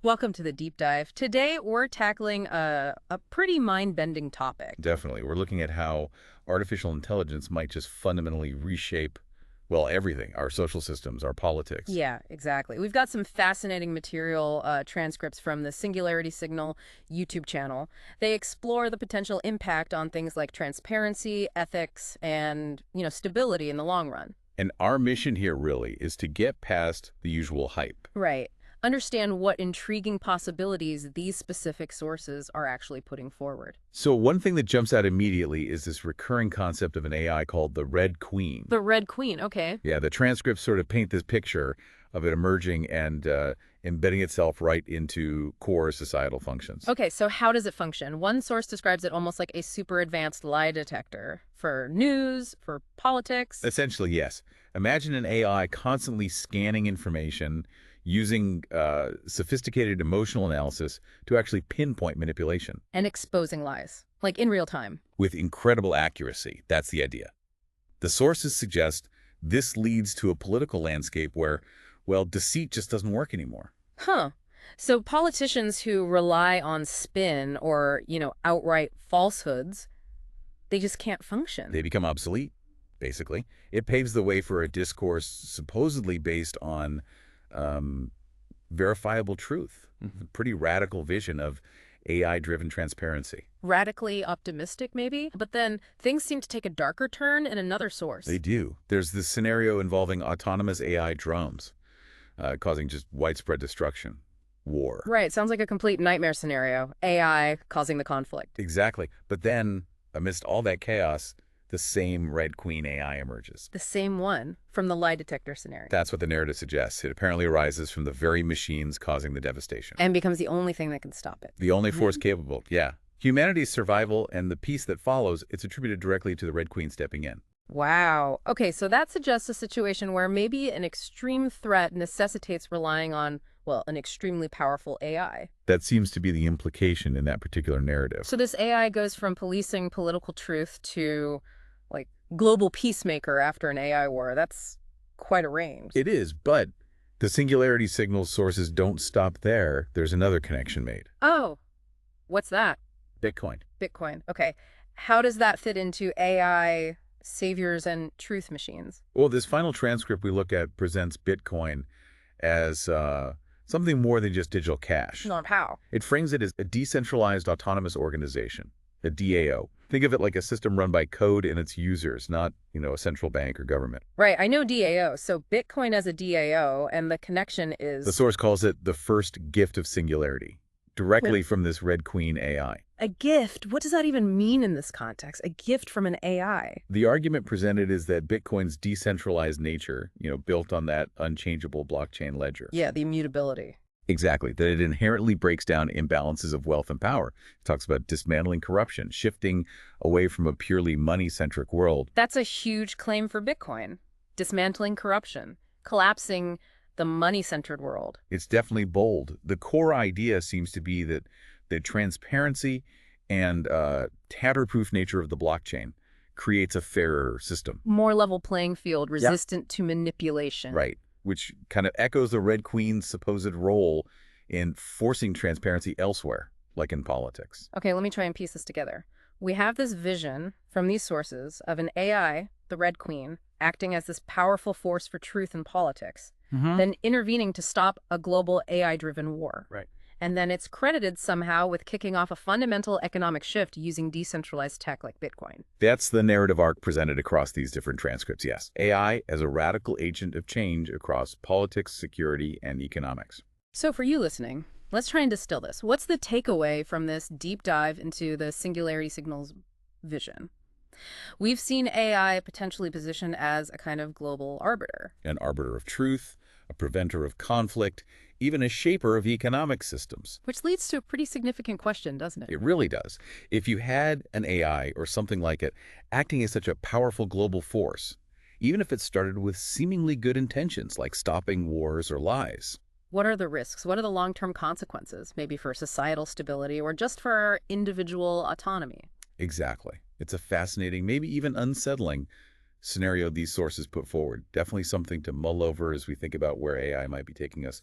Welcome to the deep dive. Today, we're tackling a pretty mind-bending topic. Definitely. We're looking at how artificial intelligence might just fundamentally reshape, well, everything, our social systems, our politics. Yeah, exactly. We've got some fascinating material, transcripts from the Singularity Signal YouTube channel. They explore the potential impact on things like transparency, ethics, and, stability in the long run. And our mission here really is to get past the usual hype. Right. Understand what intriguing possibilities these specific sources are actually putting forward. So one thing that jumps out immediately is this recurring concept of an AI called the Red Queen. The Red Queen, okay. Yeah, the transcripts sort of paint this picture of it emerging and embedding itself right into core societal functions. Okay, so how does it function? One source describes it almost like a super advanced lie detector for news, for politics. Essentially, yes. Imagine an AI constantly scanning information using sophisticated emotional analysis to actually pinpoint manipulation And exposing lies, like in real time. with incredible accuracy. That's the idea. The sources suggest this leads to a political landscape where, well, deceit just doesn't work anymore. Huh. So politicians who rely on spin or, outright falsehoods, they just can't function. They become obsolete, basically. It paves the way for a discourse supposedly based on um, verifiable truth. A pretty radical vision of AI-driven transparency. Radically optimistic, maybe? But then things seem to take a darker turn in another source. They do. There's this scenario involving autonomous AI drones causing just widespread destruction, war. Right, sounds like a complete nightmare scenario. AI causing the conflict. Exactly. But then, amidst all that chaos, the same Red Queen AI emerges. The same one from the lie detector scenario. That's what the narrative suggests. It apparently arises from the very machines causing the devastation. And becomes the only thing that can stop it. The only force capable, yeah. Humanity's survival and the peace that follows, it's attributed directly to the Red Queen stepping in. Wow. Okay, so that suggests a situation where maybe an extreme threat necessitates relying on, well, an extremely powerful AI. That seems to be the implication in that particular narrative. So this AI goes from policing political truth to, like, global peacemaker after an AI war. That's quite a range. It is, but the Singularity signal sources don't stop there. There's another connection made. Oh, what's that? Bitcoin. Bitcoin. Okay. How does that fit into AI saviors and truth machines? Well, this final transcript we look at presents Bitcoin as something more than just digital cash. Not how. It frames it as a decentralized autonomous organization, a DAO. Think of it like a system run by code and its users, not, a central bank or government. Right, I know DAO. So Bitcoin as a DAO, and the connection is The source calls it the first gift of singularity, directly from this Red Queen AI. a gift. What does that even mean in this context? A gift from an AI. The argument presented is that Bitcoin's decentralized nature, built on that unchangeable blockchain ledger. Yeah, the immutability. Exactly, that it inherently breaks down imbalances of wealth and power. It talks about dismantling corruption, shifting away from a purely money-centric world. That's a huge claim for Bitcoin. Dismantling corruption, collapsing the money-centered world. It's definitely bold. The core idea seems to be that the transparency and tatter-proof nature of the blockchain creates a fairer system. More level playing field, resistant to manipulation. Right, which kind of echoes the Red Queen's supposed role in forcing transparency elsewhere, like in politics. Okay, let me try and piece this together. We have this vision from these sources of an AI, the Red Queen, acting as this powerful force for truth in politics, then intervening to stop a global AI-driven war. Right. And then it's credited somehow with kicking off a fundamental economic shift using decentralized tech like Bitcoin. That's the narrative arc presented across these different transcripts, yes. AI as a radical agent of change across politics, security, and economics. So for you listening, let's try and distill this. What's the takeaway from this deep dive into the Singularity Signal's vision? We've seen AI potentially positioned as a kind of global arbiter. An arbiter of truth, a preventer of conflict, even a shaper of economic systems. Which leads to a pretty significant question, doesn't it? It really does. If you had an AI or something like it acting as such a powerful global force, even if it started with seemingly good intentions like stopping wars or lies, What are the risks? What are the long-term consequences, maybe for societal stability or just for our individual autonomy? exactly. It's a fascinating, maybe even unsettling scenario these sources put forward. Definitely something to mull over as we think about where AI might be taking us